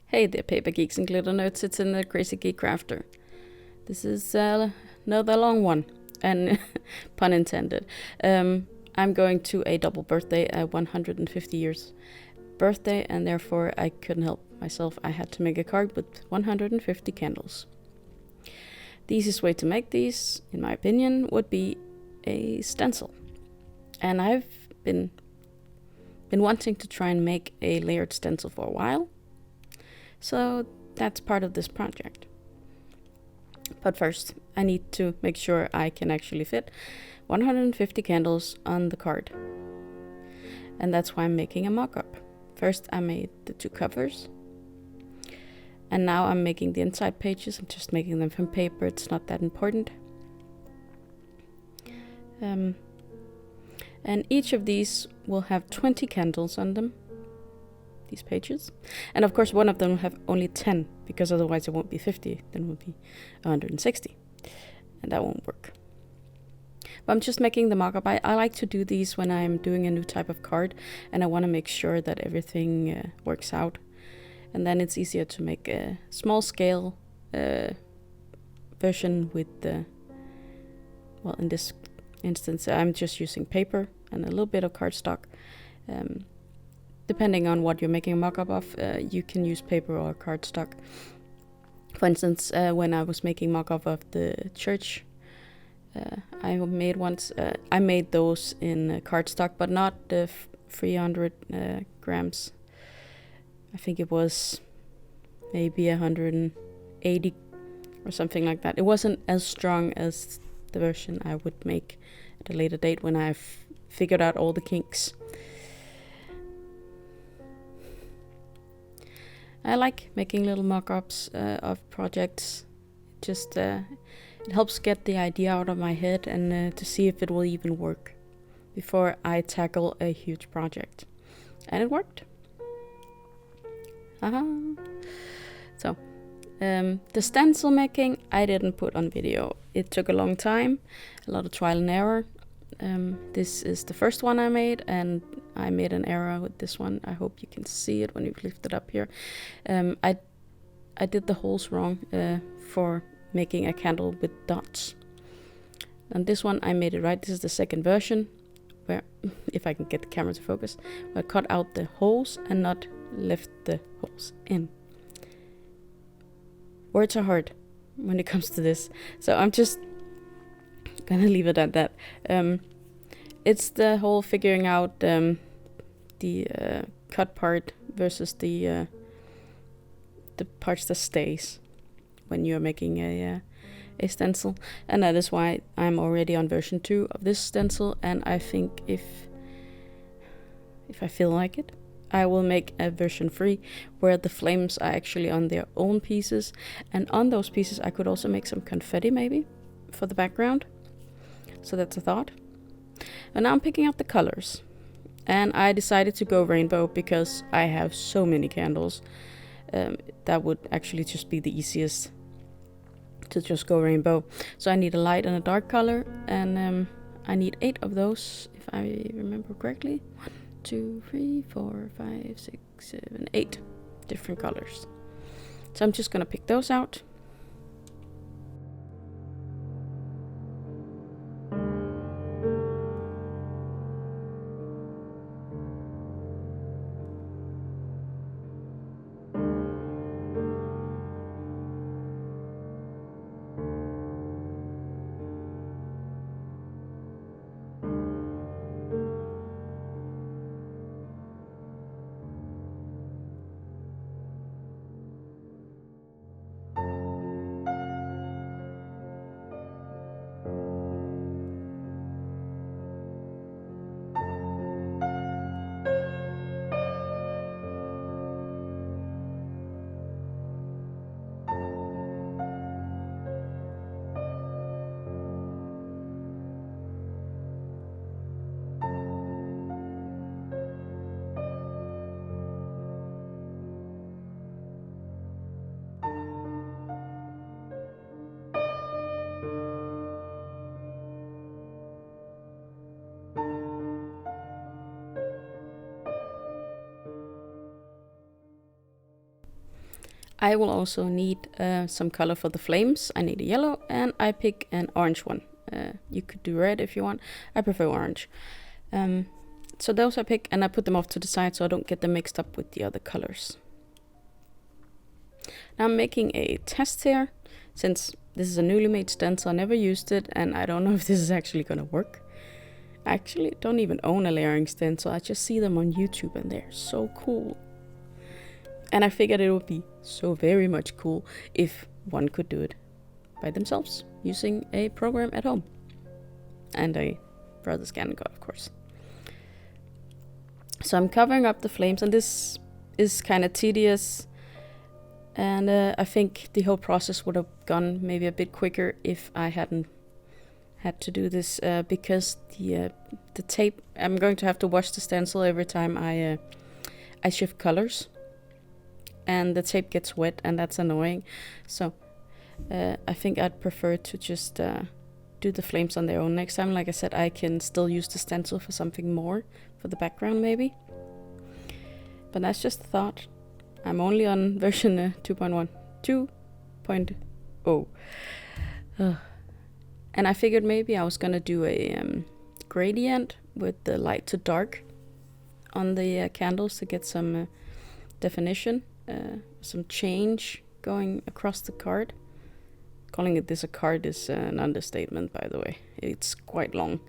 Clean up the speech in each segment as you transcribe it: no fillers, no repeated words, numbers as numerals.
Hey there, paper geeks and glitter nerds. It's in the Crazy Geek Crafter. This is another long one, and pun intended. I'm going to a double birthday, a 150 years birthday, and therefore I couldn't help myself. I had to make a card with 150 candles. The easiest way to make these, in my opinion, would be a stencil. And I've been wanting to try and make a layered stencil for a while. So that's part of this project. But first, I need to make sure I can actually fit 150 candles on the card. And that's why I'm making a mock-up. First, I made the two covers. And now I'm making the inside pages. I'm just making them from paper. It's not that important. And each of these will have 20 candles on them. These pages. And of course one of them will have only 10, because otherwise it won't be 50, then it will be 160. And that won't work. But I'm just making the mock-up. I like to do these when I'm doing a new type of card, and I want to make sure that everything works out. And then it's easier to make a small scale version with the, well, in this instance I'm just using paper and a little bit of cardstock. Depending on what you're making a mock-up of, you can use paper or cardstock. For instance, when I was making mock-up of the church, I made those in cardstock, but not the 300 grams. I think it was maybe 180 or something like that. It wasn't as strong as the version I would make at a later date when I've figured out all the kinks. I like making little mock-ups of projects. Just it helps get the idea out of my head and to see if it will even work before I tackle a huge project. And it worked. So, the stencil making I didn't put on video. It took a long time, a lot of trial and error. This is the first one I made, and I made an error with this one. I hope you can see it when you lift it up here. I did the holes wrong for making a candle with dots. And this one I made it right. This is the second version, where, if I can get the camera to focus, where I cut out the holes and not left the holes in. Words are hard when it comes to this, so I'm just gonna leave it at that. It's the whole figuring out the cut part versus the parts that stays when you're making a stencil, and that is why I'm already on version 2 of this stencil. And I think if I feel like it, I will make a version 3 where the flames are actually on their own pieces, and on those pieces I could also make some confetti maybe for the background. So that's a thought. And now I'm picking out the colors. And I decided to go rainbow because I have so many candles. That would actually just be the easiest, to just go rainbow. So I need a light and a dark color. And I need 8 of those, if I remember correctly. 1, 2, 3, 4, 5, 6, 7, 8 different colors. So I'm just gonna pick those out. I will also need some color for the flames. I need a yellow, and I pick an orange one. You could do red if you want. I prefer orange. So those I pick, and I put them off to the side so I don't get them mixed up with the other colors. Now I'm making a test here, since this is a newly made stencil. I never used it, and I don't know if this is actually gonna work. I actually don't even own a layering stencil. I just see them on YouTube, and they're so cool. And I figured it would be so very much cool if one could do it by themselves using a program at home. And a BrotherScan'n'Cut, of course. So I'm covering up the flames, and this is kind of tedious. And I think the whole process would have gone maybe a bit quicker if I hadn't had to do this, because the tape, I'm going to have to wash the stencil every time I shift colors. And the tape gets wet, and that's annoying. So I think I'd prefer to just do the flames on their own next time. Like I said, I can still use the stencil for something more, for the background maybe. But that's just a thought. I'm only on version 2.0. And I figured maybe I was gonna do a gradient with the light to dark on the candles to get some definition, some change going across the card. Calling it this a card is an understatement, by the way. It's quite long.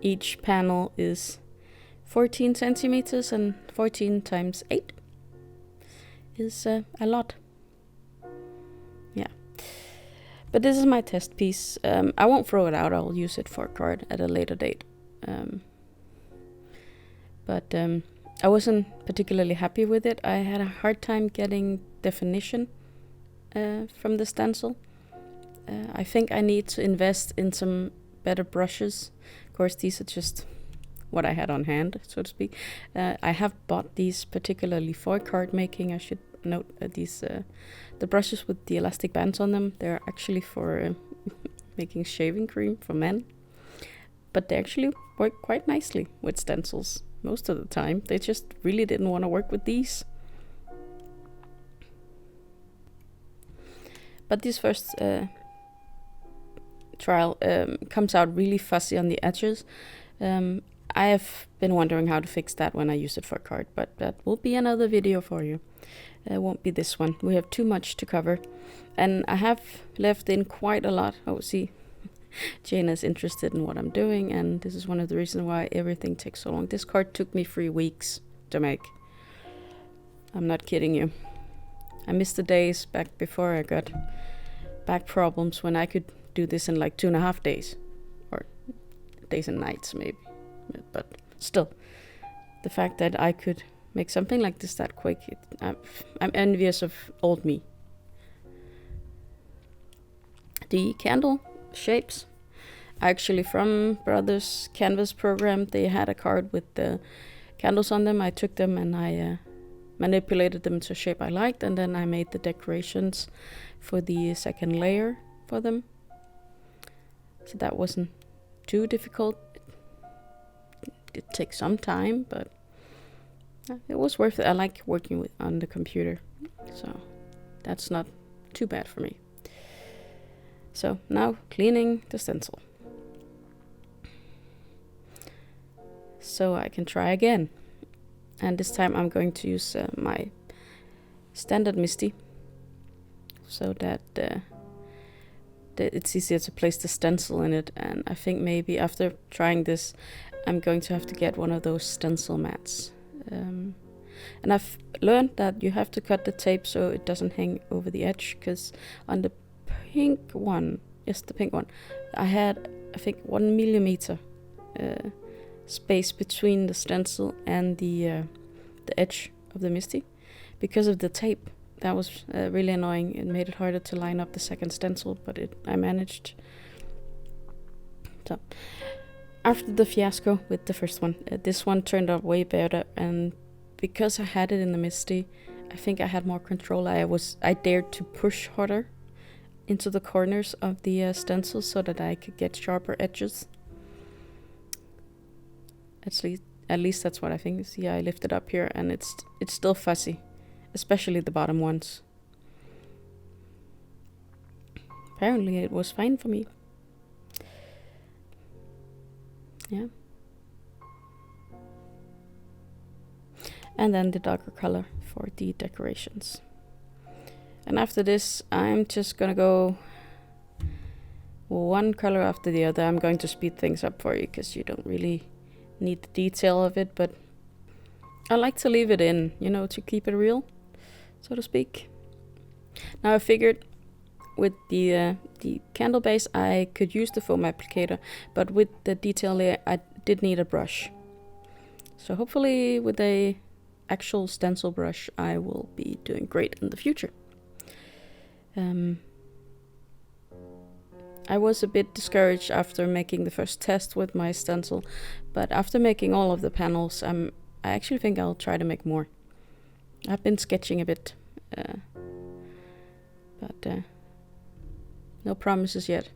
Each panel is 14 centimeters, and 14 times 8 is a lot. Yeah. But this is my test piece. I won't throw it out. I'll use it for a card at a later date. But I wasn't particularly happy with it. I had a hard time getting definition from the stencil. I think I need to invest in some better brushes. Of course, these are just what I had on hand, so to speak. I have bought these particularly for card making. I should note that these the brushes with the elastic bands on them, they're actually for making shaving cream for men. But they actually work quite nicely with stencils most of the time. They just really didn't want to work with these. But this first trial comes out really fuzzy on the edges. I have been wondering how to fix that when I use it for a card, but that will be another video for you. It won't be this one. We have too much to cover. And I have left in quite a lot. Oh, see, Jane is interested in what I'm doing, and this is one of the reasons why everything takes so long. This card took me 3 weeks to make. I'm not kidding you. I missed the days back before I got back problems when I could do this in like 2.5 days. Or days and nights, maybe. But still, the fact that I could make something like this that quick, I'm envious of old me. The candle shapes, actually from Brothers Canvas program, they had a card with the candles on them. I took them and I manipulated them to a shape I liked, and then I made the decorations for the second layer for them. So that wasn't too difficult. It takes some time, but it was worth it. I like working on the computer, so that's not too bad for me. So now cleaning the stencil, so I can try again. And this time I'm going to use my standard MISTI, so that it's easier to place the stencil in it. And I think maybe after trying this, I'm going to have to get one of those stencil mats. And I've learned that you have to cut the tape so it doesn't hang over the edge, because on the pink one, yes, the pink one, I had, I think, 1 millimeter space between the stencil and the edge of the MISTI because of the tape. That was really annoying. It made it harder to line up the second stencil, but I managed. So after the fiasco with the first one, this one turned out way better, and because I had it in the MISTI, I think I had more control. I dared to push harder into the corners of the stencil so that I could get sharper edges. At least that's what I think. See, I lift it up here and it's still fuzzy. especially the bottom ones. Apparently it was fine for me. Yeah. And then the darker color for the decorations. And after this, I'm just gonna go one color after the other. I'm going to speed things up for you because you don't really need the detail of it, but I like to leave it in, you know, to keep it real, so to speak. Now I figured with the candle base I could use the foam applicator, but with the detail layer I did need a brush. So hopefully with a actual stencil brush I will be doing great in the future. I was a bit discouraged after making the first test with my stencil, but after making all of the panels, I actually think I'll try to make more. I've been sketching a bit, but no promises yet.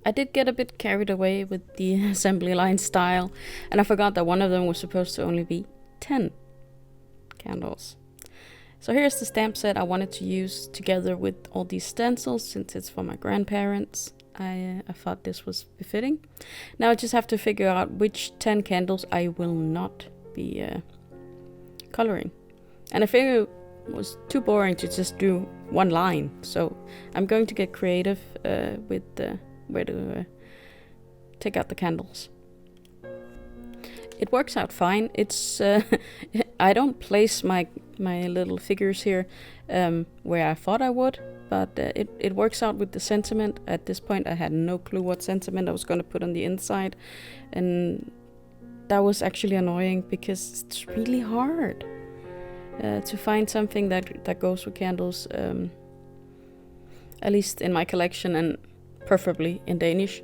I did get a bit carried away with the assembly line style, and I forgot that one of them was supposed to only be 10 candles. So here's the stamp set I wanted to use together with all these stencils, since it's for my grandparents. I thought this was befitting. Now I just have to figure out which 10 candles I will not be coloring. And I figured it was too boring to just do one line, so I'm going to get creative with where to take out the candles. It works out fine. It's I don't place my little figures here where I thought I would, but it works out with the sentiment. At this point I had no clue what sentiment I was going to put on the inside, and that was actually annoying because it's really hard to find something that goes with candles, at least in my collection, and preferably in Danish.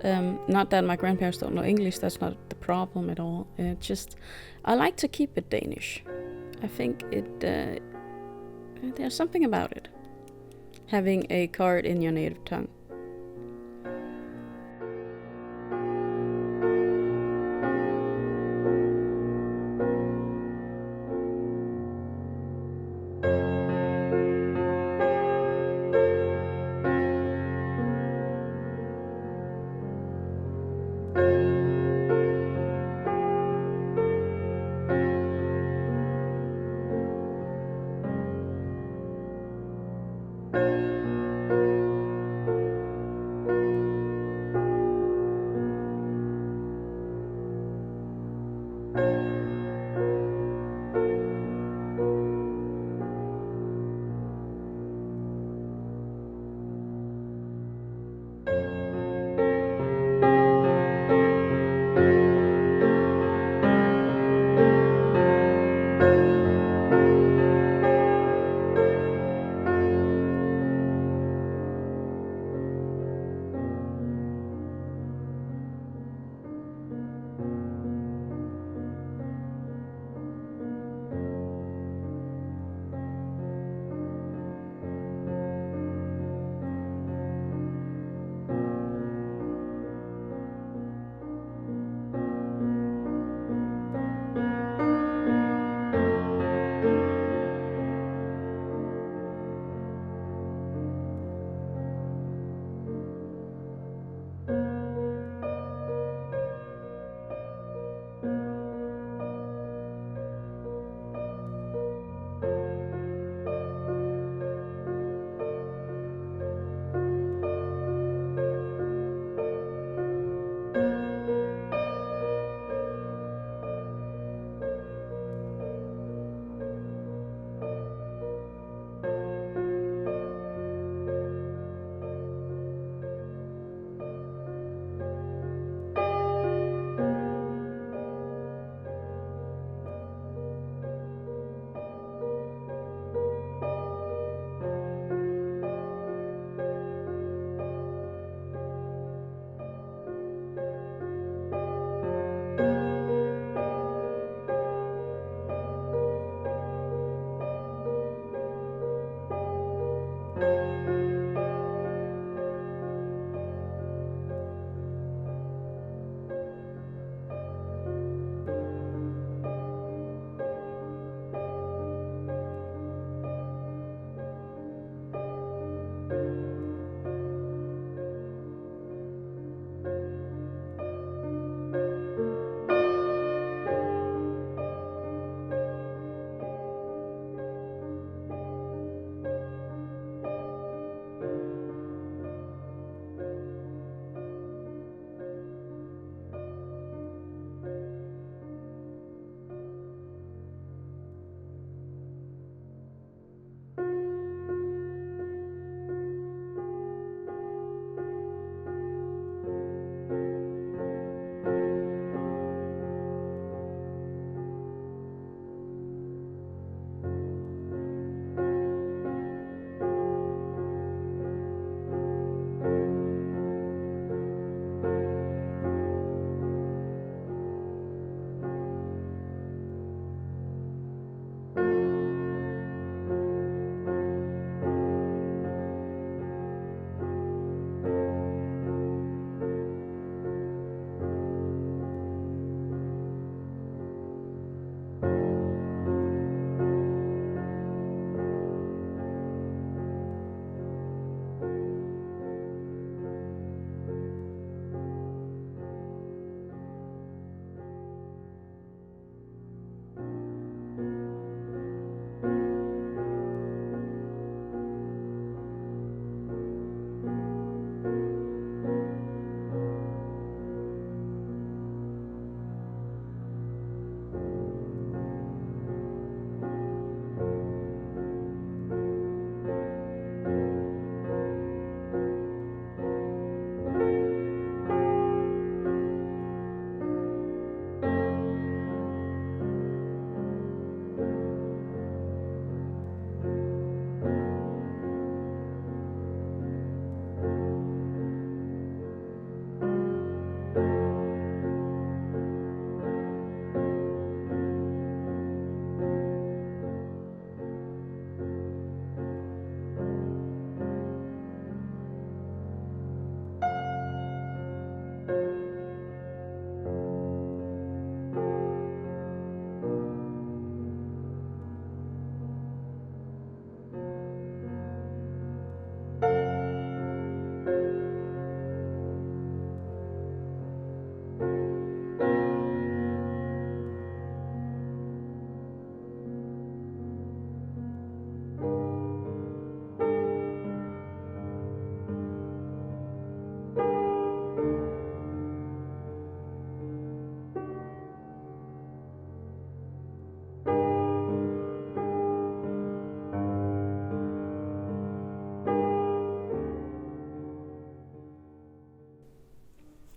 Not that my grandparents don't know English, that's not the problem at all. Just I like to keep it Danish. I think there's something about it, having a card in your native tongue.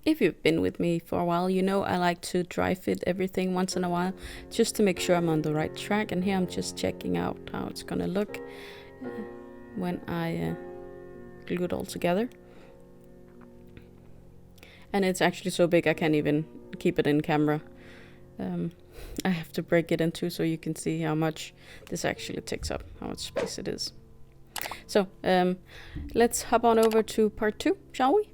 If you've been with me for a while, you know I like to dry fit everything once in a while, just to make sure I'm on the right track. And here I'm just checking out how it's gonna look when I glue it all together. And it's actually so big I can't even keep it in camera. I have to break it in two so you can see how much this actually takes up, how much space it is. So let's hop on over to part 2, shall we?